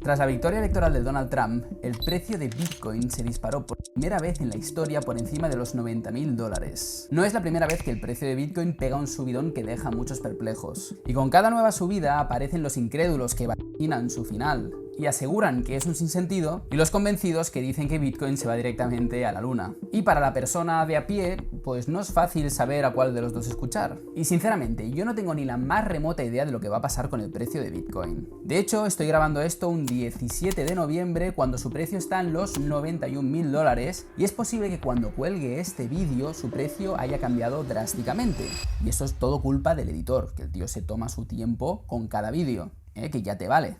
Tras la victoria electoral de Donald Trump, el precio de Bitcoin se disparó por primera vez en la historia por encima de los $90.000. No es la primera vez que el precio de Bitcoin pega un subidón que deja a muchos perplejos. Y con cada nueva subida aparecen los incrédulos que vaticinan su final y aseguran que es un sinsentido, y los convencidos que dicen que Bitcoin se va directamente a la luna. Y para la persona de a pie, pues no es fácil saber a cuál de los dos escuchar. Y sinceramente, yo no tengo ni la más remota idea de lo que va a pasar con el precio de Bitcoin. De hecho, estoy grabando esto un 17 de noviembre, cuando su precio está en los $91.000, y es posible que cuando cuelgue este vídeo su precio haya cambiado drásticamente. Y eso es todo culpa del editor, que el tío se toma su tiempo con cada vídeo, que ya te vale.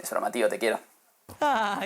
Es broma, tío, te quiero.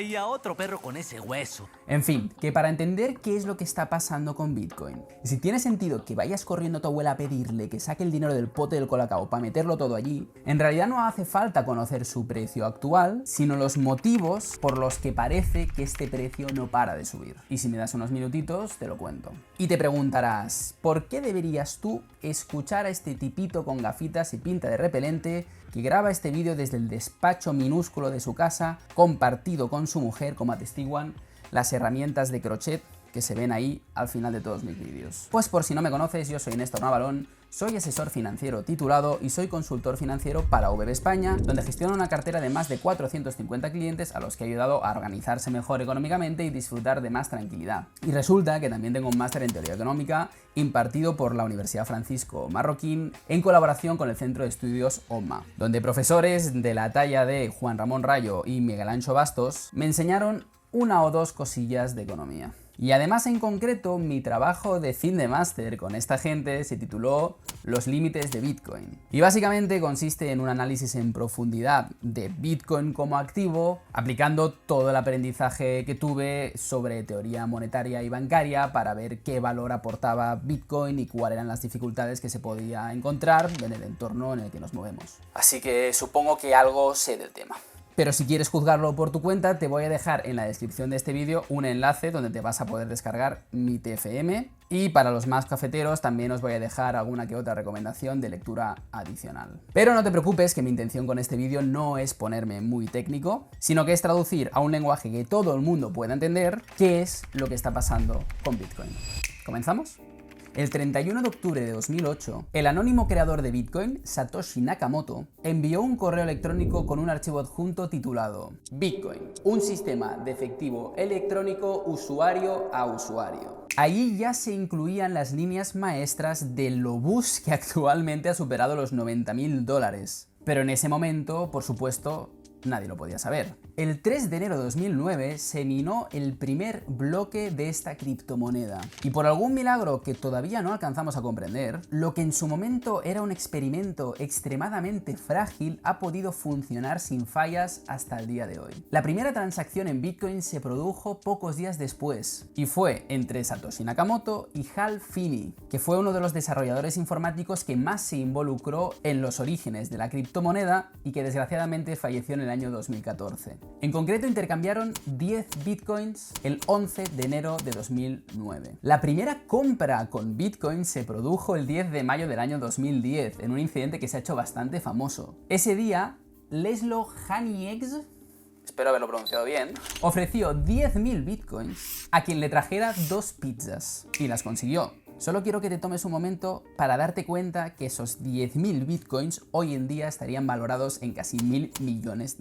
Y a otro perro con ese hueso. En fin, que para entender qué es lo que está pasando con Bitcoin, si tiene sentido que vayas corriendo a tu abuela a pedirle que saque el dinero del pote del Colacao para meterlo todo allí, en realidad no hace falta conocer su precio actual, sino los motivos por los que parece que este precio no para de subir. Y si me das unos minutitos, te lo cuento. Y te preguntarás, ¿por qué deberías tú escuchar a este tipito con gafitas y pinta de repelente que graba este vídeo desde el despacho minúsculo de su casa, compartido con su mujer, como atestiguan las herramientas de crochet que se ven ahí al final de todos mis vídeos? Pues por si no me conoces, yo soy Néstor Navalón, soy asesor financiero titulado y soy consultor financiero para VB España, donde gestiono una cartera de más de 450 clientes a los que he ayudado a organizarse mejor económicamente y disfrutar de más tranquilidad. Y resulta que también tengo un máster en teoría económica impartido por la Universidad Francisco Marroquín en colaboración con el Centro de Estudios OMA, donde profesores de la talla de Juan Ramón Rayo y Miguel Ancho Bastos me enseñaron una o dos cosillas de economía. Y además, en concreto, mi trabajo de fin de máster con esta gente se tituló Los límites de Bitcoin. Y básicamente consiste en un análisis en profundidad de Bitcoin como activo, aplicando todo el aprendizaje que tuve sobre teoría monetaria y bancaria para ver qué valor aportaba Bitcoin y cuáles eran las dificultades que se podía encontrar en el entorno en el que nos movemos. Así que supongo que algo sé del tema. Pero si quieres juzgarlo por tu cuenta, te voy a dejar en la descripción de este vídeo un enlace donde te vas a poder descargar mi TFM, y para los más cafeteros también os voy a dejar alguna que otra recomendación de lectura adicional. Pero no te preocupes, que mi intención con este vídeo no es ponerme muy técnico, sino que es traducir a un lenguaje que todo el mundo pueda entender qué es lo que está pasando con Bitcoin. ¿Comenzamos? El 31 de octubre de 2008, el anónimo creador de Bitcoin, Satoshi Nakamoto, envió un correo electrónico con un archivo adjunto titulado Bitcoin, un sistema de efectivo electrónico usuario a usuario. Ahí ya se incluían las líneas maestras del Lobus, que actualmente ha superado los $90.000. Pero en ese momento, por supuesto, nadie lo podía saber. El 3 de enero de 2009 se minó el primer bloque de esta criptomoneda. Y por algún milagro que todavía no alcanzamos a comprender, lo que en su momento era un experimento extremadamente frágil ha podido funcionar sin fallas hasta el día de hoy. La primera transacción en Bitcoin se produjo pocos días después y fue entre Satoshi Nakamoto y Hal Finney, que fue uno de los desarrolladores informáticos que más se involucró en los orígenes de la criptomoneda y que desgraciadamente falleció en el año 2014. En concreto, intercambiaron 10 bitcoins el 11 de enero de 2009. La primera compra con bitcoin se produjo el 10 de mayo del año 2010, en un incidente que se ha hecho bastante famoso. Ese día, Leslo Haniex, espero haberlo pronunciado bien, ofreció 10.000 bitcoins a quien le trajera 2 pizzas, y las consiguió. Solo quiero que te tomes un momento para darte cuenta que esos 10.000 bitcoins hoy en día estarían valorados en casi $1.000 millones.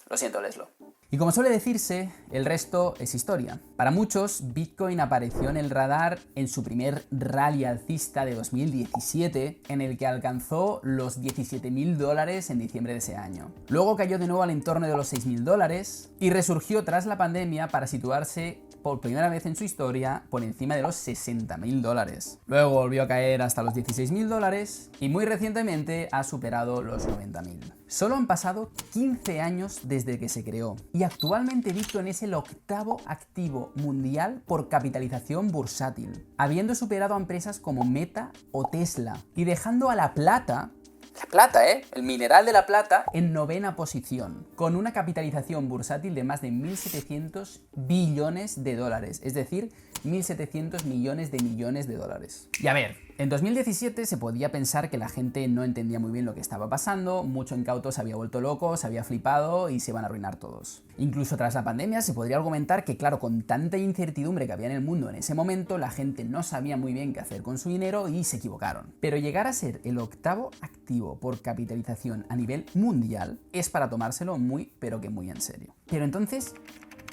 Lo siento, Leslo. Y como suele decirse, el resto es historia. Para muchos, Bitcoin apareció en el radar en su primer rally alcista de 2017, en el que alcanzó los $17.000 en diciembre de ese año. Luego cayó de nuevo al entorno de los $6.000 y resurgió tras la pandemia para situarse por primera vez en su historia por encima de los $60.000. Luego volvió a caer hasta los $16.000 y muy recientemente ha superado los $90.000. Solo han pasado 15 años desde que se creó y actualmente Bitcoin es el octavo activo mundial por capitalización bursátil, habiendo superado a empresas como Meta o Tesla y dejando a la plata, el mineral de la plata, en novena posición, con una capitalización bursátil de más de $1.700 billones, es decir, 1.700 millones de dólares. Y a ver, en 2017 se podía pensar que la gente no entendía muy bien lo que estaba pasando, mucho incauto se había vuelto loco, se había flipado y se iban a arruinar todos. Incluso tras la pandemia se podría argumentar que, claro, con tanta incertidumbre que había en el mundo en ese momento, la gente no sabía muy bien qué hacer con su dinero y se equivocaron. Pero llegar a ser el octavo activo por capitalización a nivel mundial es para tomárselo muy, pero que muy en serio. Pero entonces,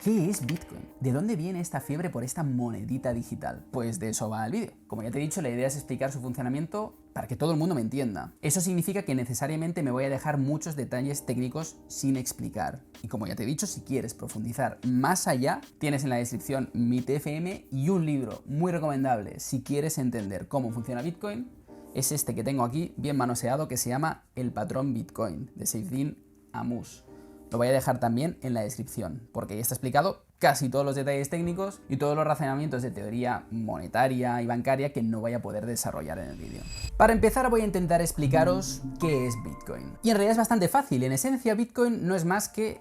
¿qué es Bitcoin? ¿De dónde viene esta fiebre por esta monedita digital? Pues de eso va el vídeo. Como ya te he dicho, la idea es explicar su funcionamiento para que todo el mundo me entienda. Eso significa que necesariamente me voy a dejar muchos detalles técnicos sin explicar. Y como ya te he dicho, si quieres profundizar más allá, tienes en la descripción mi TFM y un libro muy recomendable si quieres entender cómo funciona Bitcoin. Es este que tengo aquí, bien manoseado, que se llama El Patrón Bitcoin, de Saifedean Ammous. Lo voy a dejar también en la descripción, porque ahí está explicado casi todos los detalles técnicos y todos los razonamientos de teoría monetaria y bancaria que no voy a poder desarrollar en el vídeo. Para empezar voy a intentar explicaros qué es Bitcoin. Y en realidad es bastante fácil. En esencia, Bitcoin no es más que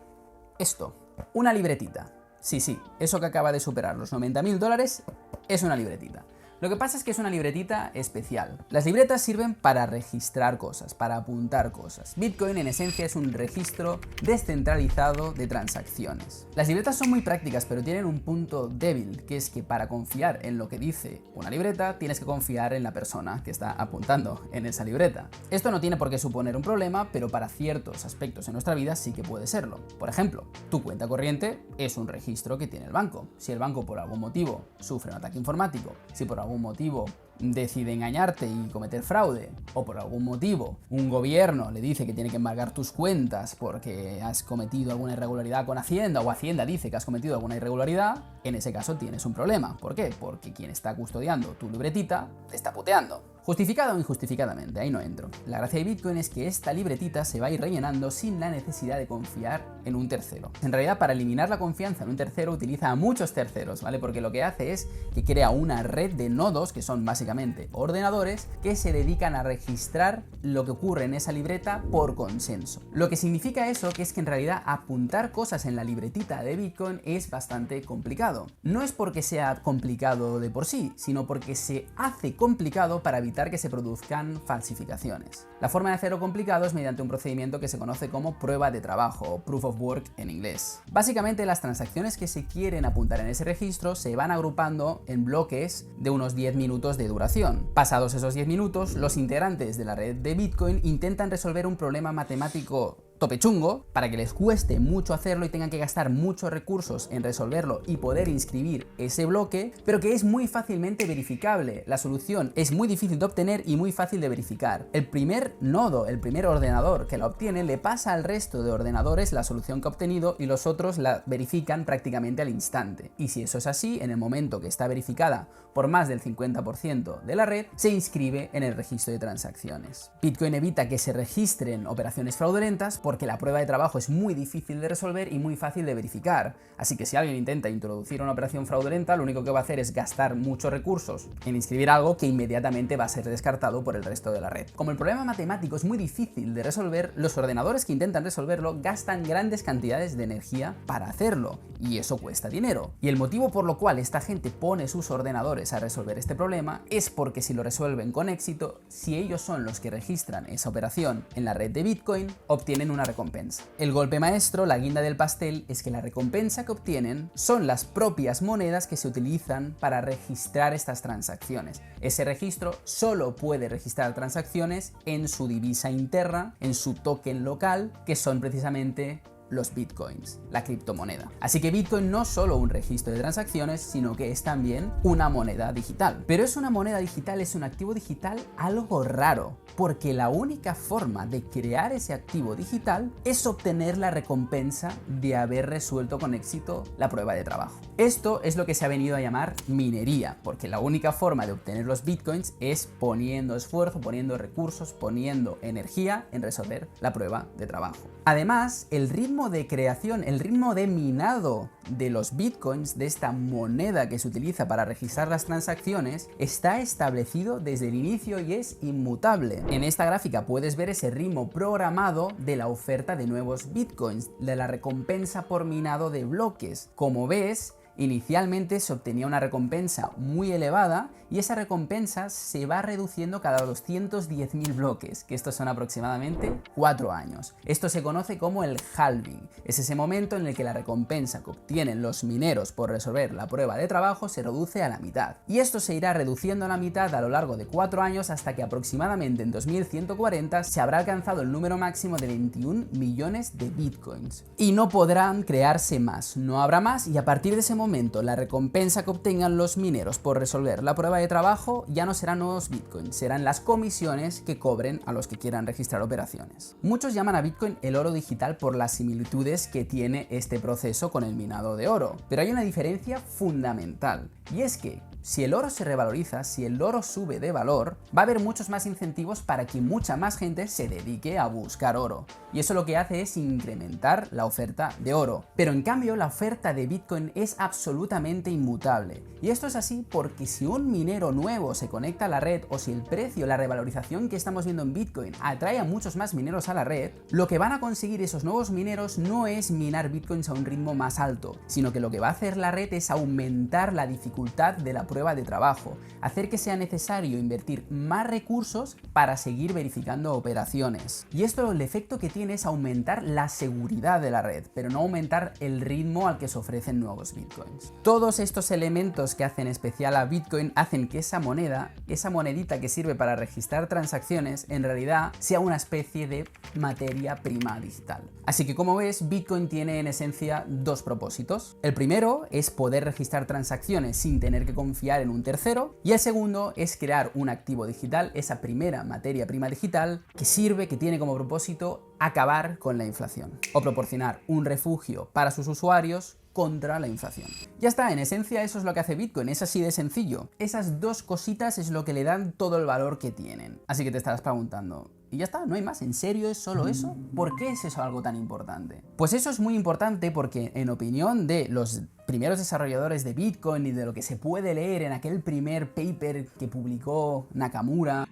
esto, una libretita. Sí, eso que acaba de superar los 90.000 dólares es una libretita. Lo que pasa es que es una libretita especial. Las libretas sirven para registrar cosas, para apuntar cosas. Bitcoin en esencia es un registro descentralizado de transacciones. Las libretas son muy prácticas, pero tienen un punto débil, que es que para confiar en lo que dice una libreta, tienes que confiar en la persona que está apuntando en esa libreta. Esto no tiene por qué suponer un problema, pero para ciertos aspectos en nuestra vida sí que puede serlo. Por ejemplo, tu cuenta corriente es un registro que tiene el banco. Si el banco por algún motivo sufre un ataque informático, si por algún motivo decide engañarte y cometer fraude, o por algún motivo un gobierno le dice que tiene que embargar tus cuentas porque has cometido alguna irregularidad con Hacienda, o Hacienda dice que has cometido alguna irregularidad, en ese caso tienes un problema. ¿Por qué? Porque quien está custodiando tu libretita te está puteando. Justificado o injustificadamente, ahí no entro. La gracia de Bitcoin es que esta libretita se va a ir rellenando sin la necesidad de confiar en un tercero. En realidad, para eliminar la confianza en un tercero, utiliza a muchos terceros, ¿vale? Porque lo que hace es que crea una red de nodos, que son básicamente ordenadores, que se dedican a registrar lo que ocurre en esa libreta por consenso. Lo que significa eso, que es que en realidad apuntar cosas en la libretita de Bitcoin es bastante complicado. No es porque sea complicado de por sí, sino porque se hace complicado para evitar que se produzcan falsificaciones. La forma de hacerlo complicado es mediante un procedimiento que se conoce como prueba de trabajo, o proof of work en inglés. Básicamente, las transacciones que se quieren apuntar en ese registro se van agrupando en bloques de unos 10 minutos de duración. Pasados esos 10 minutos, los integrantes de la red de Bitcoin intentan resolver un problema matemático tope chungo para que les cueste mucho hacerlo y tengan que gastar muchos recursos en resolverlo y poder inscribir ese bloque, pero que es muy fácilmente verificable. La solución es muy difícil de obtener y muy fácil de verificar. El primer nodo, el primer ordenador que la obtiene, le pasa al resto de ordenadores la solución que ha obtenido y los otros la verifican prácticamente al instante. Y si eso es así, en el momento que está verificada por más del 50% de la red, se inscribe en el registro de transacciones. Bitcoin evita que se registren operaciones fraudulentas porque la prueba de trabajo es muy difícil de resolver y muy fácil de verificar. Así que si alguien intenta introducir una operación fraudulenta, lo único que va a hacer es gastar muchos recursos en inscribir algo que inmediatamente va a ser descartado por el resto de la red. Como el problema matemático es muy difícil de resolver, los ordenadores que intentan resolverlo gastan grandes cantidades de energía para hacerlo, y eso cuesta dinero. Y el motivo por lo cual esta gente pone sus ordenadores a resolver este problema es porque si lo resuelven con éxito, si ellos son los que registran esa operación en la red de Bitcoin, obtienen una recompensa. El golpe maestro, la guinda del pastel, es que la recompensa que obtienen son las propias monedas que se utilizan para registrar estas transacciones. Ese registro solo puede registrar transacciones en su divisa interna, en su token local, que son precisamente los bitcoins, la criptomoneda. Así que Bitcoin no es solo un registro de transacciones, sino que es también una moneda digital. Pero es una moneda digital, es un activo digital algo raro, porque la única forma de crear ese activo digital es obtener la recompensa de haber resuelto con éxito la prueba de trabajo. Esto es lo que se ha venido a llamar minería, porque la única forma de obtener los bitcoins es poniendo esfuerzo, poniendo recursos, poniendo energía en resolver la prueba de trabajo. Además, el ritmo de creación, el ritmo de minado de los bitcoins, de esta moneda que se utiliza para registrar las transacciones, está establecido desde el inicio y es inmutable. En esta gráfica puedes ver ese ritmo programado de la oferta de nuevos bitcoins, de la recompensa por minado de bloques. Como ves, Inicialmente se obtenía una recompensa muy elevada y esa recompensa se va reduciendo cada 210.000 bloques, que estos son aproximadamente 4 años. Esto se conoce como el halving. Es ese momento en el que la recompensa que obtienen los mineros por resolver la prueba de trabajo se reduce a la mitad. Y esto se irá reduciendo a la mitad a lo largo de 4 años hasta que aproximadamente en 2140 se habrá alcanzado el número máximo de 21 millones de bitcoins. Y no podrán crearse más, no habrá más, y a partir de ese momento la recompensa que obtengan los mineros por resolver la prueba de trabajo ya no serán nuevos bitcoins, serán las comisiones que cobren a los que quieran registrar operaciones. Muchos llaman a Bitcoin el oro digital por las similitudes que tiene este proceso con el minado de oro, pero hay una diferencia fundamental, y es que si el oro se revaloriza, si el oro sube de valor, va a haber muchos más incentivos para que mucha más gente se dedique a buscar oro. Y eso lo que hace es incrementar la oferta de oro. Pero en cambio la oferta de Bitcoin es absolutamente inmutable. Y esto es así porque si un minero nuevo se conecta a la red o si el precio, la revalorización que estamos viendo en Bitcoin atrae a muchos más mineros a la red, lo que van a conseguir esos nuevos mineros no es minar Bitcoins a un ritmo más alto, sino que lo que va a hacer la red es aumentar la dificultad de la prueba de trabajo, hacer que sea necesario invertir más recursos para seguir verificando operaciones. Y esto, el efecto que tiene es aumentar la seguridad de la red, pero no aumentar el ritmo al que se ofrecen nuevos bitcoins. Todos estos elementos que hacen especial a Bitcoin hacen que esa moneda, esa monedita que sirve para registrar transacciones, en realidad sea una especie de materia prima digital. Así que como ves, Bitcoin tiene en esencia dos propósitos. El primero es poder registrar transacciones sin tener que confiar en un tercero, y el segundo es crear un activo digital, esa primera materia prima digital que sirve, que tiene como propósito acabar con la inflación o proporcionar un refugio para sus usuarios contra la inflación. Ya está, en esencia eso es lo que hace Bitcoin, es así de sencillo. Esas dos cositas es lo que le dan todo el valor que tienen. Así que te estarás preguntando, y ya está, no hay más, ¿en serio es solo eso? ¿Por qué es eso algo tan importante? Pues eso es muy importante porque, en opinión de los primeros desarrolladores de Bitcoin y de lo que se puede leer en aquel primer paper que publicó Nakamura,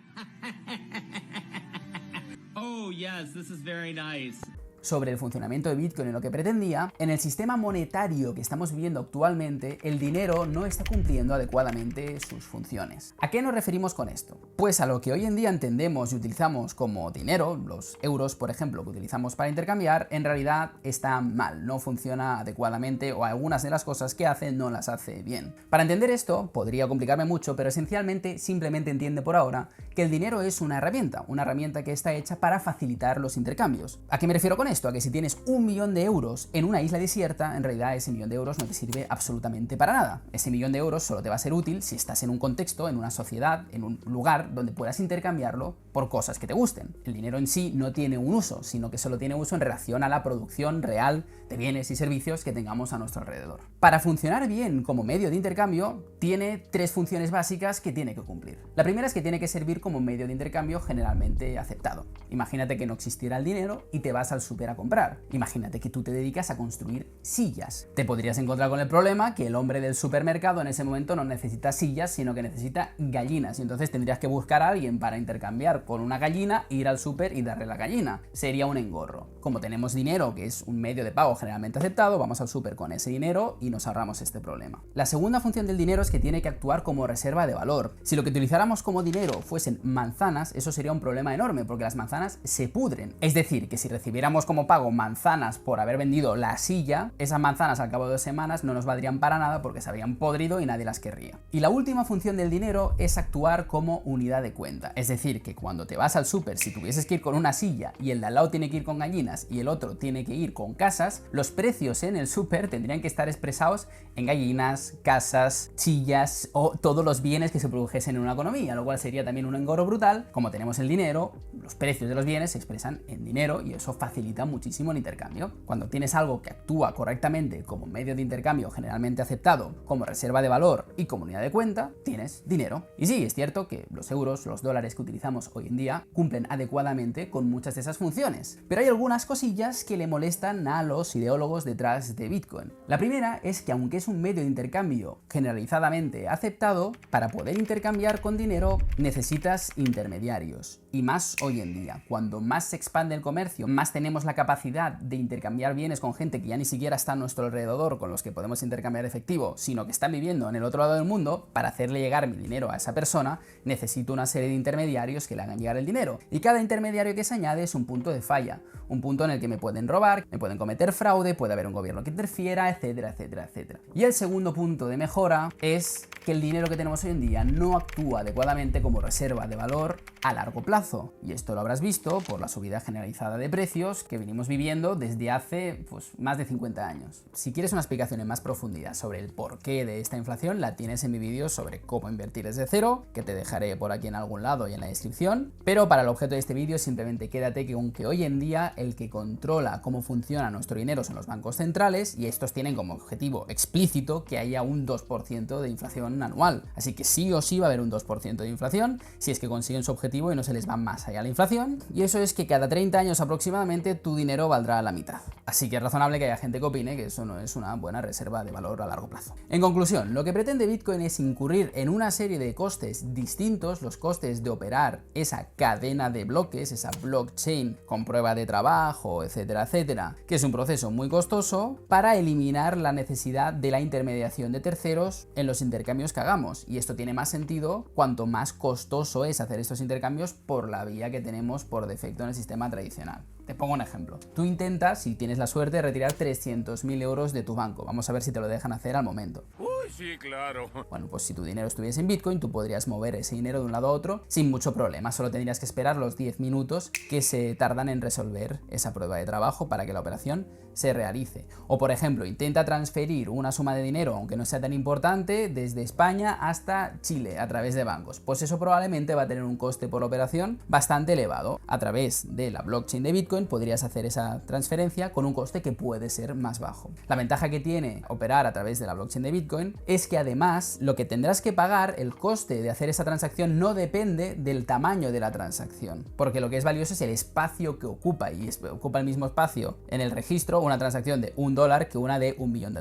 Oh, yes, this is very nice. Sobre el funcionamiento de Bitcoin y lo que pretendía, en el sistema monetario que estamos viviendo actualmente, el dinero no está cumpliendo adecuadamente sus funciones. ¿A qué nos referimos con esto? Pues a lo que hoy en día entendemos y utilizamos como dinero, los euros, por ejemplo, que utilizamos para intercambiar, en realidad está mal, no funciona adecuadamente o algunas de las cosas que hace no las hace bien. Para entender esto, podría complicarme mucho, pero esencialmente simplemente entiende por ahora que el dinero es una herramienta que está hecha para facilitar los intercambios. ¿A qué me refiero con esto? A que si tienes 1 millón de euros en una isla desierta, en realidad ese millón de euros no te sirve absolutamente para nada. Ese millón de euros solo te va a ser útil si estás en un contexto, en una sociedad, en un lugar donde puedas intercambiarlo por cosas que te gusten. El dinero en sí no tiene un uso, sino que solo tiene uso en relación a la producción real de bienes y servicios que tengamos a nuestro alrededor. Para funcionar bien como medio de intercambio, tiene 3 funciones básicas que tiene que cumplir. La primera es que tiene que servir como medio de intercambio generalmente aceptado. Imagínate que no existiera el dinero y te vas al súper a comprar. Imagínate que tú te dedicas a construir sillas. Te podrías encontrar con el problema que el hombre del supermercado en ese momento no necesita sillas, sino que necesita gallinas, y entonces tendrías que buscar a alguien para intercambiar con una gallina, ir al súper y darle la gallina. Sería un engorro. Como tenemos dinero, que es un medio de pago generalmente aceptado, vamos al súper con ese dinero y nos ahorramos este problema. La segunda función del dinero es que tiene que actuar como reserva de valor. Si lo que utilizáramos como dinero fuesen manzanas, eso sería un problema enorme, porque las manzanas se pudren. Es decir, que si recibiéramos como pago manzanas por haber vendido la silla, esas manzanas al cabo de 2 semanas no nos valdrían para nada porque se habrían podrido y nadie las querría. Y la última función del dinero es actuar como unidad de cuenta. Es decir, que cuando te vas al súper, si tuvieses que ir con una silla y el de al lado tiene que ir con gallinas y el otro tiene que ir con casas, los precios en el súper tendrían que estar expresados en gallinas, casas, sillas o todos los bienes que se produjesen en una economía, lo cual sería también un engorro brutal. Como tenemos el dinero, los precios de los bienes se expresan en dinero y eso facilita muchísimo el intercambio. Cuando tienes algo que actúa correctamente como medio de intercambio generalmente aceptado, como reserva de valor y como unidad de cuenta, tienes dinero. Y sí, es cierto que los euros, los dólares que utilizamos hoy en día cumplen adecuadamente con muchas de esas funciones, pero hay algunas cosillas que le molestan a los ideólogos detrás de Bitcoin. La primera es que, aunque es un medio de intercambio generalizadamente aceptado, para poder intercambiar con dinero necesitas intermediarios. y más hoy en día. Cuando más se expande el comercio, más tenemos la capacidad de intercambiar bienes con gente que ya ni siquiera está a nuestro alrededor, con los que podemos intercambiar efectivo, sino que están viviendo en el otro lado del mundo. Para hacerle llegar mi dinero a esa persona, necesito una serie de intermediarios que le hagan llegar el dinero. Y cada intermediario que se añade es un punto de falla, un punto en el que me pueden robar, me pueden cometer fraude, puede haber un gobierno que interfiera, etcétera, etcétera, etcétera. Y el segundo punto de mejora es que el dinero que tenemos hoy en día no actúa adecuadamente como reserva de valor a largo plazo. Y esto lo habrás visto por la subida generalizada de precios que venimos viviendo desde hace más de 50 años. Si quieres una explicación en más profundidad sobre el porqué de esta inflación, la tienes en mi vídeo sobre cómo invertir desde cero, que te dejaré por aquí en algún lado y en la descripción. Pero para el objeto de este vídeo simplemente quédate que aunque hoy en día el que controla cómo funciona nuestro dinero son los bancos centrales, y estos tienen como objetivo explícito que haya un 2% de inflación anual. Así que sí o sí va a haber un 2% de inflación si es que consiguen su objetivo y no se les va más allá la inflación, y eso es que cada 30 años aproximadamente tu dinero valdrá la mitad. Así que es razonable que haya gente que opine que eso no es una buena reserva de valor a largo plazo. En conclusión, lo que pretende Bitcoin es incurrir en una serie de costes distintos, los costes de operar esa cadena de bloques, esa blockchain con prueba de trabajo, etcétera, etcétera, que es un proceso muy costoso, para eliminar la necesidad de la intermediación de terceros en los intercambios que hagamos. Y esto tiene más sentido cuanto más costoso es hacer estos intercambios por la vía que tenemos por defecto en el sistema tradicional. Te pongo un ejemplo. Tú intentas, si tienes la suerte, de retirar 300.000 euros de tu banco. Vamos a ver si te lo dejan hacer al momento. Uy, sí, claro. Bueno, pues si tu dinero estuviese en Bitcoin, tú podrías mover ese dinero de un lado a otro sin mucho problema. Solo tendrías que esperar los 10 minutos que se tardan en resolver esa prueba de trabajo para que la operación se realice. O por ejemplo, intenta transferir una suma de dinero, aunque no sea tan importante, desde España hasta Chile a través de bancos. Pues eso probablemente va a tener un coste por operación bastante elevado. A través de la blockchain de Bitcoin podrías hacer esa transferencia con un coste que puede ser más bajo. La ventaja que tiene operar a través de la blockchain de Bitcoin es que además lo que tendrás que pagar, el coste de hacer esa transacción, no depende del tamaño de la transacción, porque lo que es valioso es el espacio que ocupa, y ocupa el mismo espacio en el registro una transacción de $1 que una de $1 millón.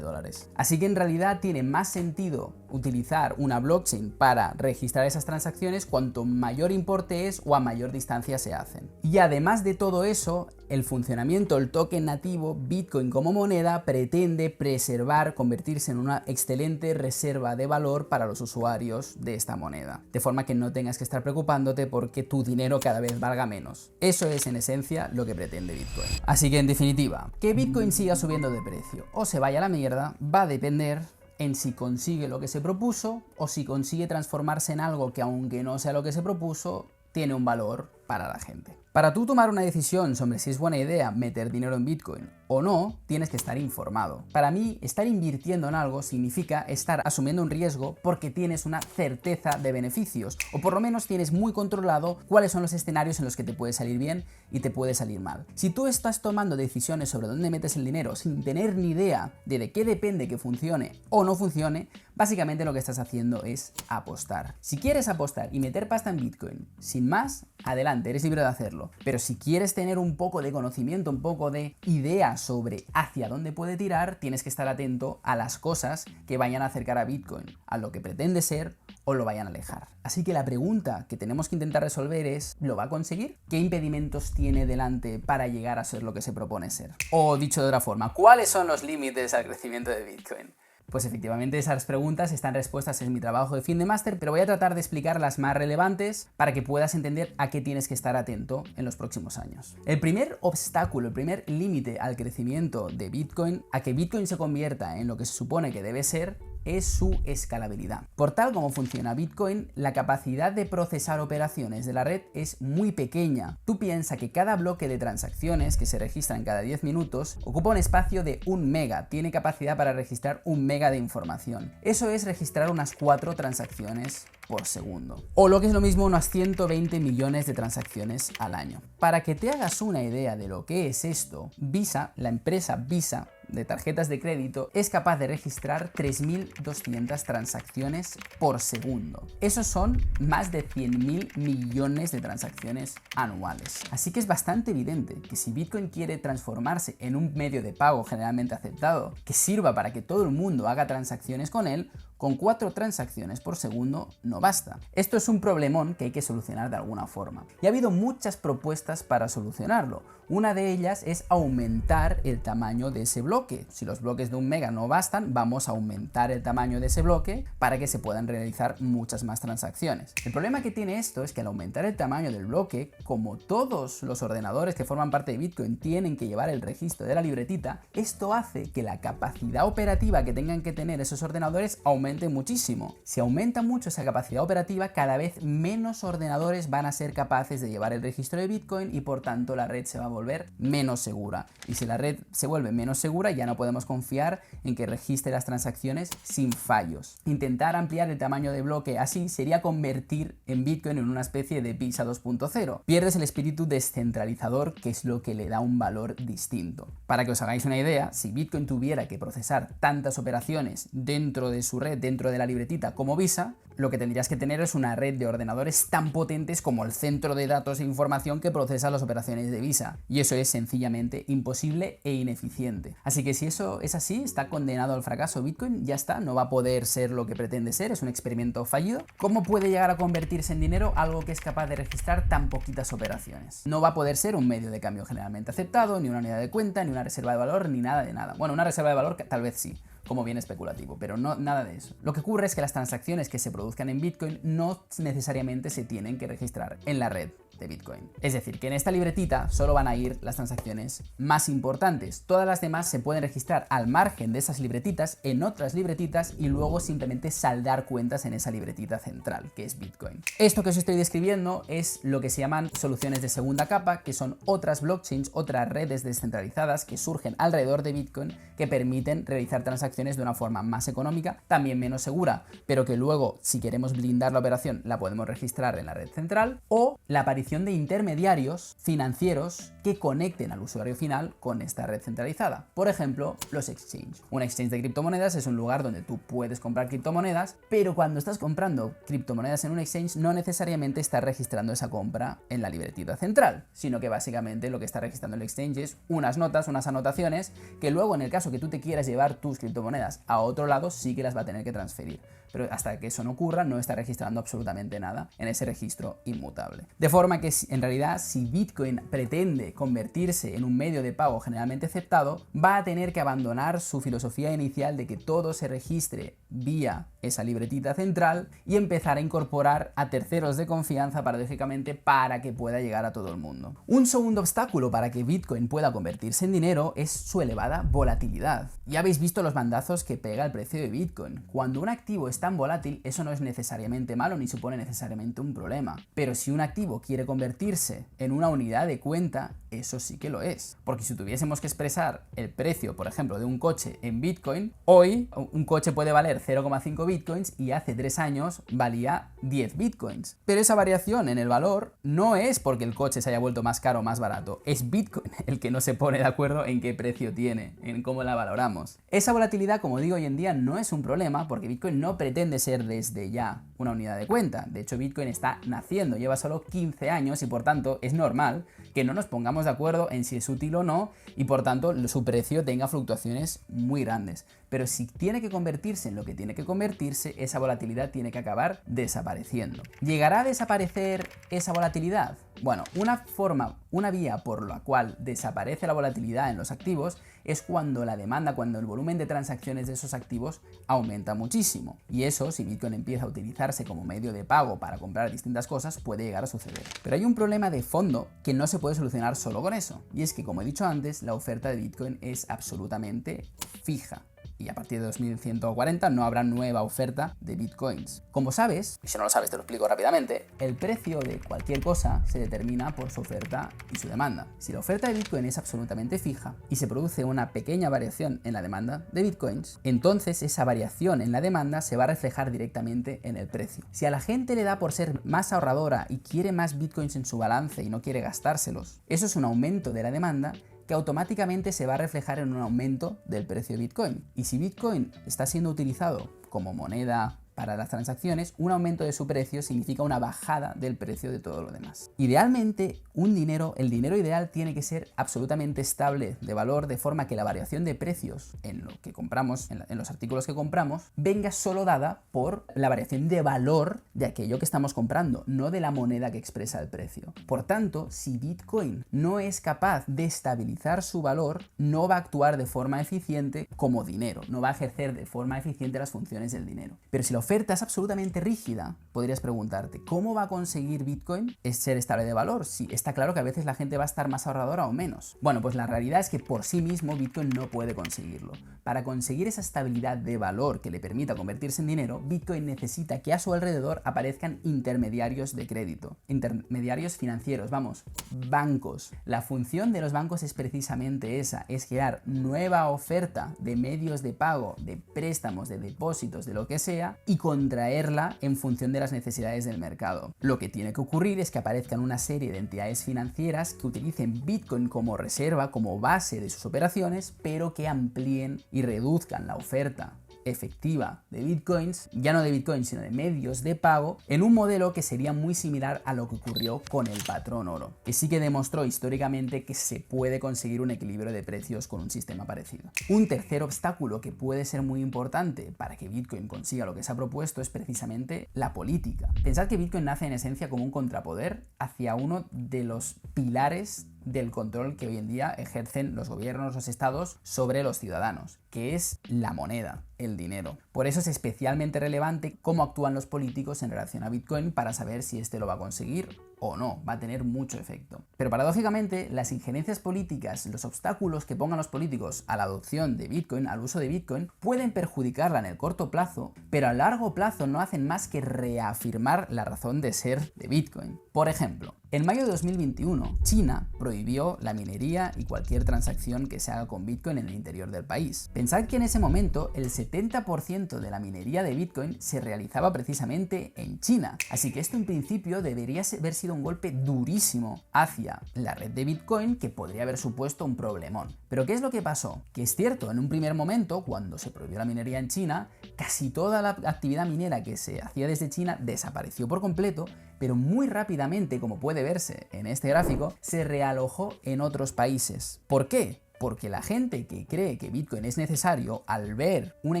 Así que en realidad tiene más sentido utilizar una blockchain para registrar esas transacciones cuanto mayor importe es o a mayor distancia se hacen. Y además de todo eso, el funcionamiento, el token nativo, Bitcoin como moneda, pretende preservar, convertirse en una excelente reserva de valor para los usuarios de esta moneda, de forma que no tengas que estar preocupándote porque tu dinero cada vez valga menos. Eso es en esencia lo que pretende Bitcoin. Así que en definitiva, que Bitcoin siga subiendo de precio o se vaya a la mierda va a depender en si consigue lo que se propuso o si consigue transformarse en algo que, aunque no sea lo que se propuso, tiene un valor para la gente. Para tú tomar una decisión sobre si es buena idea meter dinero en Bitcoin o no, tienes que estar informado. Para mí, estar invirtiendo en algo significa estar asumiendo un riesgo porque tienes una certeza de beneficios, o por lo menos tienes muy controlado cuáles son los escenarios en los que te puede salir bien y te puede salir mal. Si tú estás tomando decisiones sobre dónde metes el dinero sin tener ni idea de qué depende que funcione o no funcione, básicamente lo que estás haciendo es apostar. Si quieres apostar y meter pasta en Bitcoin sin más, adelante, eres libre de hacerlo. Pero si quieres tener un poco de conocimiento, un poco de idea sobre hacia dónde puede tirar, tienes que estar atento a las cosas que vayan a acercar a Bitcoin, a lo que pretende ser o lo vayan a alejar. Así que la pregunta que tenemos que intentar resolver es, ¿lo va a conseguir? ¿Qué impedimentos tiene delante para llegar a ser lo que se propone ser? O dicho de otra forma, ¿cuáles son los límites al crecimiento de Bitcoin? Pues efectivamente esas preguntas están respuestas en mi trabajo de fin de máster, pero voy a tratar de explicar las más relevantes para que puedas entender a qué tienes que estar atento en los próximos años. El primer obstáculo, el primer límite al crecimiento de Bitcoin, a que Bitcoin se convierta en lo que se supone que debe ser, es su escalabilidad. Por tal como funciona Bitcoin, la capacidad de procesar operaciones de la red es muy pequeña. Tú piensas que cada bloque de transacciones que se registran cada 10 minutos ocupa un espacio de 1 mega, tiene capacidad para registrar 1 mega de información. Eso es registrar unas 4 transacciones por segundo. O lo que es lo mismo, unas 120 millones de transacciones al año. Para que te hagas una idea de lo que es esto, Visa, la empresa Visa de tarjetas de crédito, es capaz de registrar 3.200 transacciones por segundo. Esos son más de 100.000 millones de transacciones anuales. Así que es bastante evidente que si Bitcoin quiere transformarse en un medio de pago generalmente aceptado, que sirva para que todo el mundo haga transacciones con él, Con 4 transacciones por segundo no basta. Esto es un problemón que hay que solucionar de alguna forma. Y ha habido muchas propuestas para solucionarlo. Una de ellas es aumentar el tamaño de ese bloque. Si los bloques de 1 mega no bastan, vamos a aumentar el tamaño de ese bloque para que se puedan realizar muchas más transacciones. El problema que tiene esto es que al aumentar el tamaño del bloque, como todos los ordenadores que forman parte de Bitcoin tienen que llevar el registro de la libretita, esto hace que la capacidad operativa que tengan que tener esos ordenadores aumente muchísimo. Si aumenta mucho esa capacidad operativa, cada vez menos ordenadores van a ser capaces de llevar el registro de Bitcoin y por tanto la red se va a volver menos segura. Y si la red se vuelve menos segura, ya no podemos confiar en que registre las transacciones sin fallos. Intentar ampliar el tamaño de bloque así sería convertir en Bitcoin en una especie de PISA 2.0. Pierdes el espíritu descentralizador, que es lo que le da un valor distinto. Para que os hagáis una idea, si Bitcoin tuviera que procesar tantas operaciones dentro de su red, dentro de la libretita como Visa, lo que tendrías que tener es una red de ordenadores tan potentes como el centro de datos e información que procesa las operaciones de Visa. Y eso es sencillamente imposible e ineficiente. Así que si eso es así, está condenado al fracaso Bitcoin, ya está, no va a poder ser lo que pretende ser, es un experimento fallido. ¿Cómo puede llegar a convertirse en dinero algo que es capaz de registrar tan poquitas operaciones? No va a poder ser un medio de cambio generalmente aceptado, ni una unidad de cuenta, ni una reserva de valor, ni nada de nada. Bueno, una reserva de valor tal vez sí, como bien especulativo, pero no nada de eso. Lo que ocurre es que las transacciones que se produzcan en Bitcoin no necesariamente se tienen que registrar en la red de Bitcoin. Es decir, que en esta libretita solo van a ir las transacciones más importantes. Todas las demás se pueden registrar al margen de esas libretitas en otras libretitas y luego simplemente saldar cuentas en esa libretita central, que es Bitcoin. Esto que os estoy describiendo es lo que se llaman soluciones de segunda capa, que son otras blockchains, otras redes descentralizadas que surgen alrededor de Bitcoin que permiten realizar transacciones de una forma más económica, también menos segura, pero que luego, si queremos blindar la operación, la podemos registrar en la red central, o la aparición de intermediarios financieros que conecten al usuario final con esta red centralizada. Por ejemplo, los exchanges. Un exchange de criptomonedas es un lugar donde tú puedes comprar criptomonedas, pero cuando estás comprando criptomonedas en un exchange no necesariamente estás registrando esa compra en la libretita central, sino que básicamente lo que está registrando el exchange es unas notas, unas anotaciones, que luego en el caso que tú te quieras llevar tus criptomonedas a otro lado sí que las va a tener que transferir. Pero hasta que eso no ocurra no está registrando absolutamente nada en ese registro inmutable. De forma que en realidad si Bitcoin pretende convertirse en un medio de pago generalmente aceptado, va a tener que abandonar su filosofía inicial de que todo se registre vía esa libretita central y empezar a incorporar a terceros de confianza paradójicamente para que pueda llegar a todo el mundo. Un segundo obstáculo para que Bitcoin pueda convertirse en dinero es su elevada volatilidad. Ya habéis visto los bandazos que pega el precio de Bitcoin. Cuando un activo es tan volátil, eso no es necesariamente malo ni supone necesariamente un problema. Pero si un activo quiere convertirse en una unidad de cuenta, eso sí que lo es. Porque si tuviésemos que expresar el precio, por ejemplo, de un coche en Bitcoin, hoy un coche puede valer 0,5 Bitcoins y hace 3 años valía 10 Bitcoins. Pero esa variación en el valor no es porque el coche se haya vuelto más caro o más barato, es Bitcoin el que no se pone de acuerdo en qué precio tiene, en cómo la valoramos. Esa volatilidad, como digo, hoy en día no es un problema porque Bitcoin no pretende ser desde ya una unidad de cuenta. De hecho, Bitcoin está naciendo, lleva solo 15 años y por tanto es normal que no nos pongamos de acuerdo en si es útil o no y por tanto su precio tenga fluctuaciones muy grandes. Pero si tiene que convertirse en lo que tiene que convertirse, esa volatilidad tiene que acabar desapareciendo. ¿Llegará a desaparecer esa volatilidad? Bueno, una vía por la cual desaparece la volatilidad en los activos es cuando la demanda, cuando el volumen de transacciones de esos activos aumenta muchísimo. Y eso, si Bitcoin empieza a utilizarse como medio de pago para comprar distintas cosas, puede llegar a suceder. Pero hay un problema de fondo que no se puede solucionar solo con eso. Y es que, como he dicho antes, la oferta de Bitcoin es absolutamente fija. Y a partir de 2140 no habrá nueva oferta de bitcoins. Como sabes, y si no lo sabes te lo explico rápidamente, el precio de cualquier cosa se determina por su oferta y su demanda. Si la oferta de bitcoin es absolutamente fija y se produce una pequeña variación en la demanda de bitcoins, entonces esa variación en la demanda se va a reflejar directamente en el precio. Si a la gente le da por ser más ahorradora y quiere más bitcoins en su balance y no quiere gastárselos, eso es un aumento de la demanda que automáticamente se va a reflejar en un aumento del precio de Bitcoin. Y si Bitcoin está siendo utilizado como moneda para las transacciones, un aumento de su precio significa una bajada del precio de todo lo demás. Idealmente, el dinero ideal tiene que ser absolutamente estable de valor, de forma que la variación de precios en lo que compramos, en los artículos que compramos, venga solo dada por la variación de valor de aquello que estamos comprando, no de la moneda que expresa el precio. Por tanto, si Bitcoin no es capaz de estabilizar su valor, no va a actuar de forma eficiente como dinero, no va a ejercer de forma eficiente las funciones del dinero. Pero si la oferta es absolutamente rígida, podrías preguntarte, ¿cómo va a conseguir Bitcoin ser estable de valor? Si está claro que a veces la gente va a estar más ahorradora o menos. Bueno, pues la realidad es que por sí mismo Bitcoin no puede conseguirlo. Para conseguir esa estabilidad de valor que le permita convertirse en dinero, Bitcoin necesita que a su alrededor aparezcan intermediarios de crédito, intermediarios financieros, vamos, bancos. La función de los bancos es precisamente esa, es crear nueva oferta de medios de pago, de préstamos, de depósitos, de lo que sea, y contraerla en función de las necesidades del mercado. Lo que tiene que ocurrir es que aparezcan una serie de entidades financieras que utilicen Bitcoin como reserva, como base de sus operaciones, pero que amplíen y reduzcan la oferta efectiva de bitcoins, ya no de bitcoins sino de medios de pago, en un modelo que sería muy similar a lo que ocurrió con el patrón oro, que sí que demostró históricamente que se puede conseguir un equilibrio de precios con un sistema parecido. Un tercer obstáculo que puede ser muy importante para que Bitcoin consiga lo que se ha propuesto es precisamente la política. Pensad que Bitcoin nace en esencia como un contrapoder hacia uno de los pilares del control que hoy en día ejercen los gobiernos, los estados sobre los ciudadanos, que es la moneda, el dinero. Por eso es especialmente relevante cómo actúan los políticos en relación a Bitcoin para saber si este lo va a conseguir o no, va a tener mucho efecto. Pero paradójicamente, las injerencias políticas, los obstáculos que pongan los políticos a la adopción de Bitcoin, al uso de Bitcoin, pueden perjudicarla en el corto plazo, pero a largo plazo no hacen más que reafirmar la razón de ser de Bitcoin. Por ejemplo, en mayo de 2021, China prohibió la minería y cualquier transacción que se haga con Bitcoin en el interior del país. Pensad que en ese momento el 70% de la minería de Bitcoin se realizaba precisamente en China. Así que esto en principio debería haber sido un golpe durísimo hacia la red de Bitcoin que podría haber supuesto un problemón. Pero ¿qué es lo que pasó? Que es cierto, en un primer momento, cuando se prohibió la minería en China, casi toda la actividad minera que se hacía desde China desapareció por completo, pero muy rápidamente, como puede verse en este gráfico, se realojó en otros países. ¿Por qué? Porque la gente que cree que Bitcoin es necesario, al ver una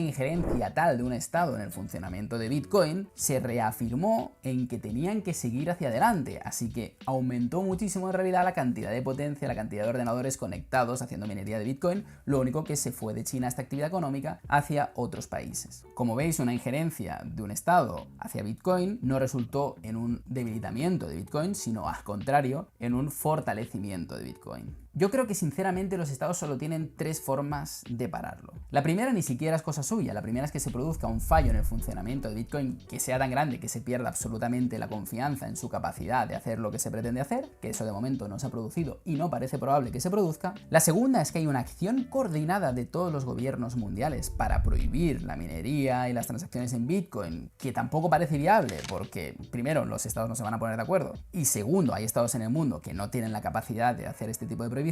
injerencia tal de un estado en el funcionamiento de Bitcoin, se reafirmó en que tenían que seguir hacia adelante, así que aumentó muchísimo en realidad la cantidad de potencia, la cantidad de ordenadores conectados haciendo minería de Bitcoin, lo único que se fue de China esta actividad económica hacia otros países. Como veis, una injerencia de un estado hacia Bitcoin no resultó en un debilitamiento de Bitcoin, sino al contrario, en un fortalecimiento de Bitcoin. Yo creo que sinceramente los estados solo tienen tres formas de pararlo. La primera ni siquiera es cosa suya, la primera es que se produzca un fallo en el funcionamiento de Bitcoin que sea tan grande que se pierda absolutamente la confianza en su capacidad de hacer lo que se pretende hacer, que eso de momento no se ha producido y no parece probable que se produzca. La segunda es que hay una acción coordinada de todos los gobiernos mundiales para prohibir la minería y las transacciones en Bitcoin, que tampoco parece viable porque primero los estados no se van a poner de acuerdo y segundo hay estados en el mundo que no tienen la capacidad de hacer este tipo de prohibiciones.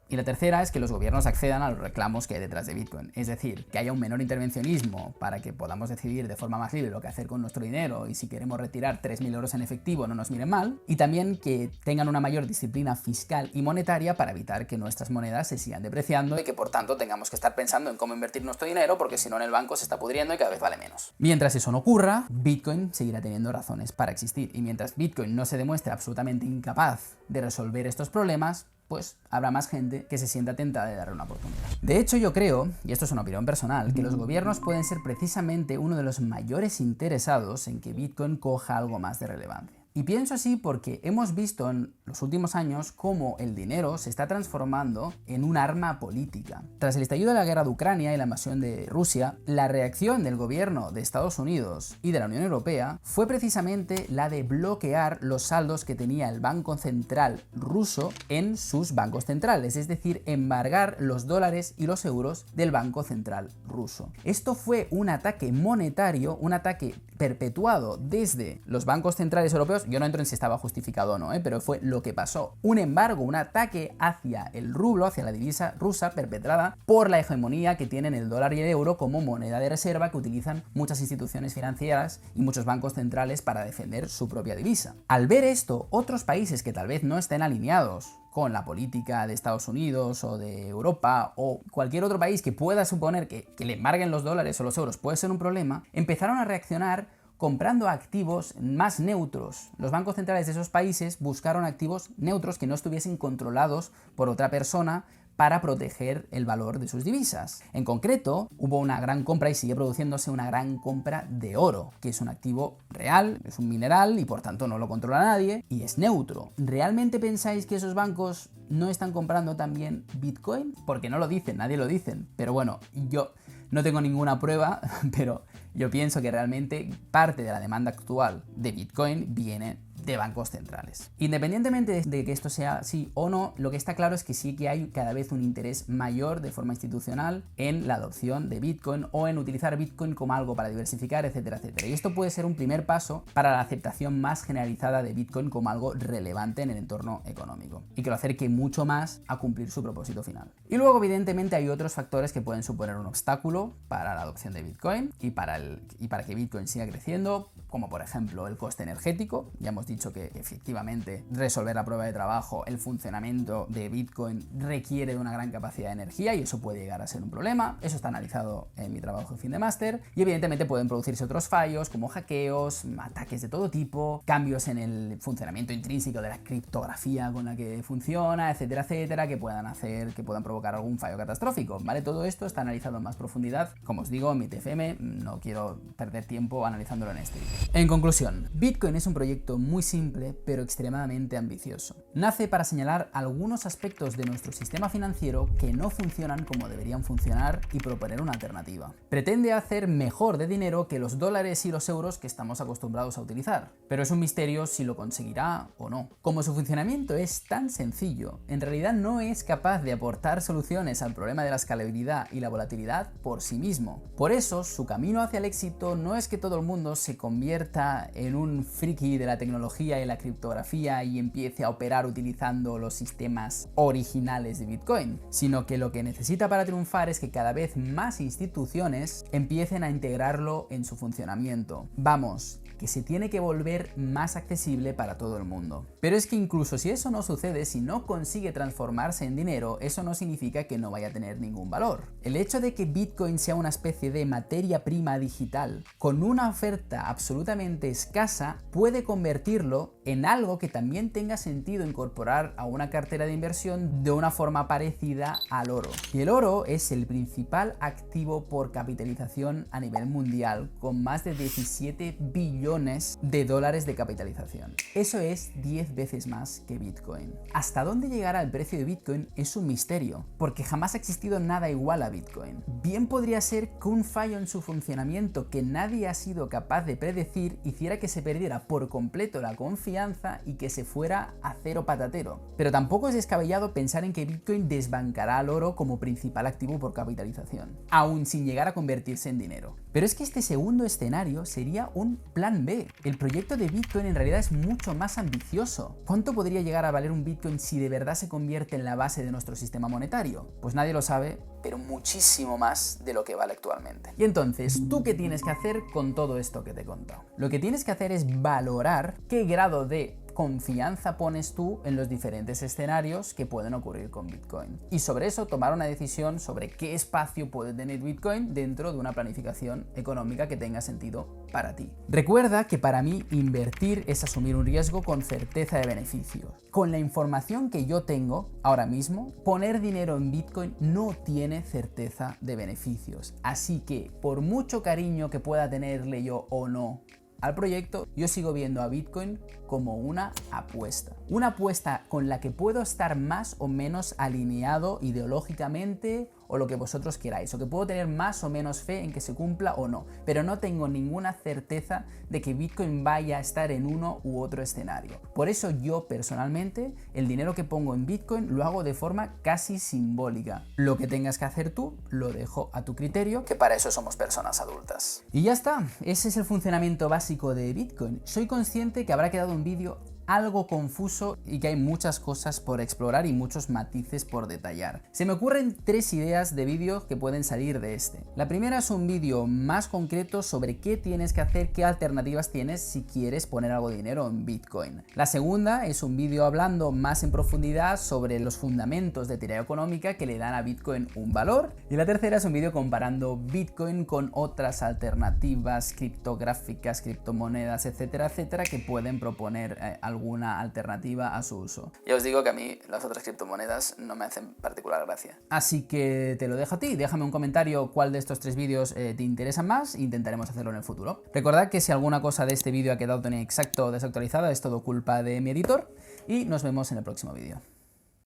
Y la tercera es que los gobiernos accedan a los reclamos que hay detrás de Bitcoin, es decir, que haya un menor intervencionismo para que podamos decidir de forma más libre lo que hacer con nuestro dinero y si queremos retirar 3.000 euros en efectivo no nos miren mal, y también que tengan una mayor disciplina fiscal y monetaria para evitar que nuestras monedas se sigan depreciando y que por tanto tengamos que estar pensando en cómo invertir nuestro dinero porque si no en el banco se está pudriendo y cada vez vale menos. Mientras eso no ocurra, Bitcoin seguirá teniendo razones para existir y mientras Bitcoin no se demuestre absolutamente incapaz de resolver estos problemas, pues habrá más gente que se sienta tentada de darle una oportunidad. De hecho, yo creo, y esto es una opinión personal, que los gobiernos pueden ser precisamente uno de los mayores interesados en que Bitcoin coja algo más de relevancia. Y pienso así porque hemos visto en los últimos años cómo el dinero se está transformando en un arma política. Tras el estallido de la guerra de Ucrania y la invasión de Rusia, la reacción del gobierno de Estados Unidos y de la Unión Europea fue precisamente la de bloquear los saldos que tenía el Banco Central ruso en sus bancos centrales, es decir, embargar los dólares y los euros del Banco Central ruso. Esto fue un ataque monetario, un ataque perpetuado desde los bancos centrales europeos, Unidos. Yo no entro en si estaba justificado o no, pero fue lo que pasó. Un embargo, un ataque hacia el rublo, hacia la divisa rusa, perpetrada por la hegemonía que tienen el dólar y el euro como moneda de reserva que utilizan muchas instituciones financieras y muchos bancos centrales para defender su propia divisa. Al ver esto, otros países que tal vez no estén alineados con la política de Estados Unidos o de Europa o cualquier otro país que pueda suponer que le embarguen los dólares o los euros puede ser un problema, empezaron a reaccionar comprando activos más neutros. Los bancos centrales de esos países buscaron activos neutros que no estuviesen controlados por otra persona para proteger el valor de sus divisas. En concreto, hubo una gran compra y sigue produciéndose una gran compra de oro, que es un activo real, es un mineral y por tanto no lo controla nadie y es neutro. ¿Realmente pensáis que esos bancos no están comprando también Bitcoin? Porque no lo dicen, nadie lo dicen. Pero bueno, yo no tengo ninguna prueba, pero yo pienso que realmente parte de la demanda actual de Bitcoin viene de bancos centrales. Independientemente de que esto sea así o no, lo que está claro es que sí que hay cada vez un interés mayor de forma institucional en la adopción de Bitcoin o en utilizar Bitcoin como algo para diversificar, etcétera, etcétera. Y esto puede ser un primer paso para la aceptación más generalizada de Bitcoin como algo relevante en el entorno económico y que lo acerque mucho más a cumplir su propósito final. Y luego, evidentemente, hay otros factores que pueden suponer un obstáculo para la adopción de Bitcoin y para que Bitcoin siga creciendo, como por ejemplo el coste energético. Ya hemos dicho que efectivamente resolver la prueba de trabajo, el funcionamiento de Bitcoin requiere de una gran capacidad de energía y eso puede llegar a ser un problema. Eso está analizado en mi trabajo de fin de máster y evidentemente pueden producirse otros fallos como hackeos, ataques de todo tipo, cambios en el funcionamiento intrínseco de la criptografía con la que funciona, etcétera, etcétera, que puedan provocar algún fallo catastrófico, ¿vale? Todo esto está analizado en más profundidad, como os digo, en mi TFM, no quiero perder tiempo analizándolo en este vídeo. En conclusión, Bitcoin es un proyecto muy simple pero extremadamente ambicioso. Nace para señalar algunos aspectos de nuestro sistema financiero que no funcionan como deberían funcionar y proponer una alternativa. Pretende hacer mejor de dinero que los dólares y los euros que estamos acostumbrados a utilizar, pero es un misterio si lo conseguirá o no. Como su funcionamiento es tan sencillo, en realidad no es capaz de aportar soluciones al problema de la escalabilidad y la volatilidad por sí mismo. Por eso, su camino hacia el éxito no es que todo el mundo se convierta en un friki de la tecnología y la criptografía y empiece a operar utilizando los sistemas originales de Bitcoin, sino que lo que necesita para triunfar es que cada vez más instituciones empiecen a integrarlo en su funcionamiento. Vamos, que se tiene que volver más accesible para todo el mundo. Pero es que incluso si eso no sucede, si no consigue transformarse en dinero, eso no significa que no vaya a tener ningún valor. El hecho de que Bitcoin sea una especie de materia prima digital con una oferta absolutamente escasa puede convertirlo en algo que también tenga sentido incorporar a una cartera de inversión de una forma parecida al oro. Y el oro es el principal activo por capitalización a nivel mundial, con más de 17 billones de dólares de capitalización. Eso es 10 veces más que Bitcoin. ¿Hasta dónde llegará el precio de Bitcoin? Es un misterio, porque jamás ha existido nada igual a Bitcoin. Bien podría ser que un fallo en su funcionamiento que nadie ha sido capaz de predecir hiciera que se perdiera por completo la confianza y que se fuera a cero patatero. Pero tampoco es descabellado pensar en que Bitcoin desbancará al oro como principal activo por capitalización, aún sin llegar a convertirse en dinero. Pero es que este segundo escenario sería un plan B. El proyecto de Bitcoin en realidad es mucho más ambicioso. ¿Cuánto podría llegar a valer un Bitcoin si de verdad se convierte en la base de nuestro sistema monetario? Pues nadie lo sabe, pero muchísimo más de lo que vale actualmente. Y entonces, ¿tú qué tienes que hacer con todo esto que te he contado? Lo que tienes que hacer es valorar qué grado de confianza pones tú en los diferentes escenarios que pueden ocurrir con Bitcoin. Y sobre eso tomar una decisión sobre qué espacio puede tener Bitcoin dentro de una planificación económica que tenga sentido para ti. Recuerda que para mí invertir es asumir un riesgo con certeza de beneficios. Con la información que yo tengo ahora mismo, poner dinero en Bitcoin no tiene certeza de beneficios. Así que por mucho cariño que pueda tenerle yo o no al proyecto, yo sigo viendo a Bitcoin como una apuesta con la que puedo estar más o menos alineado ideológicamente o lo que vosotros queráis, o que puedo tener más o menos fe en que se cumpla o no, pero no tengo ninguna certeza de que Bitcoin vaya a estar en uno u otro escenario. Por eso yo personalmente el dinero que pongo en Bitcoin lo hago de forma casi simbólica. Lo que tengas que hacer tú lo dejo a tu criterio, que para eso somos personas adultas. Y ya está, ese es el funcionamiento básico de Bitcoin. Soy consciente que habrá quedado un vídeo algo confuso y que hay muchas cosas por explorar y muchos matices por detallar. Se me ocurren 3 ideas de vídeos que pueden salir de este. La primera es un vídeo más concreto sobre qué tienes que hacer, qué alternativas tienes si quieres poner algo de dinero en Bitcoin. La segunda es un vídeo hablando más en profundidad sobre los fundamentos de teoría económica que le dan a Bitcoin un valor. Y la tercera es un vídeo comparando Bitcoin con otras alternativas criptográficas, criptomonedas, etcétera, etcétera, que pueden proponer alguna alternativa a su uso. Ya os digo que a mí las otras criptomonedas no me hacen particular gracia. Así que te lo dejo a ti, déjame un comentario cuál de estos 3 vídeos te interesa más e intentaremos hacerlo en el futuro. Recordad que si alguna cosa de este vídeo ha quedado inexacto o desactualizada es todo culpa de mi editor y nos vemos en el próximo vídeo.